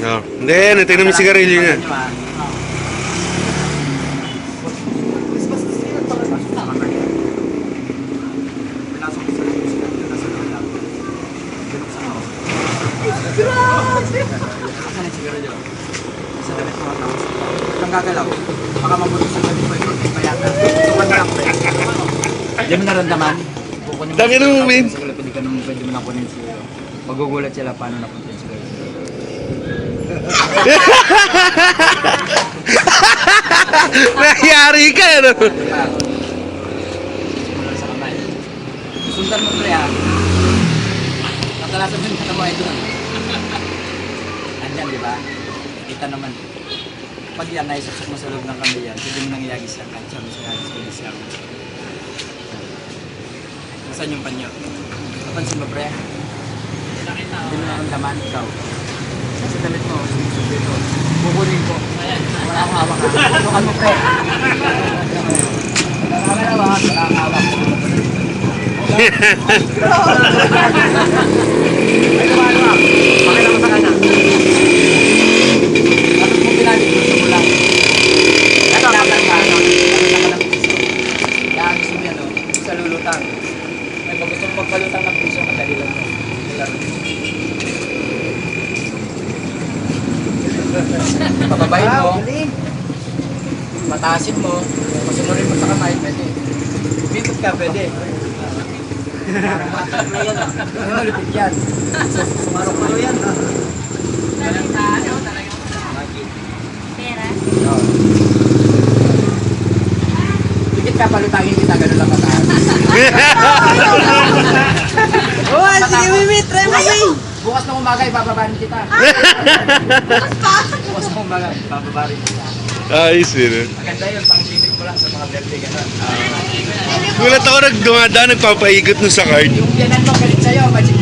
Oh. Hindi, natingnan mo yung sigarilyo niya. Sa damit mo tapos kang gagalaw baka mabulok sa damit mo yung payata tuwan na ako hindi mo naramdaman kukunin Dami na mo, men. pwede mo na kunin siguro magugulat sila paano napunta yung siguro Nangyari ka, ano? sa kamay sundan mo pre ha katalasan mo yung katamay doon andyan di ba kita naman pag yan naisasok mo sa loob ng kamay yan pwede mo nang iyagis yan kahit siya mo sa iyagis siya nasaan yung panyo? Napansin mo pre? Hindi mo naramdaman ikaw sa damit mo sumusubit ko kukunin ko wala akong hawak ha tukan mo pre wala akong hawak ay lumaluwag pakita mo sa kanya tapos mo pinalik gusto mo lang ito kapag ka ano yan gusto mo yan o sa lulutang ay pag gusto mo magpalutang ng piso madali lang pababahin mo mataasin mo masunurin mo sa kamay pwede bimot ka pwede ano lupit yan sumarok-maro yan Pera. dikit ka palutangin kita gano'n lang mataas Oh, sige, Mimi, try mo yun. bukas ng umaga ibababarin kita bukas ng umaga ibababarin kita Ayos, yun. maganda yun pang limit mo lang sa mga birthday gano'n Gulat ako nagdumadaan, nagpapaikot nun sa card. yung biyanan mo galit sa'yo magic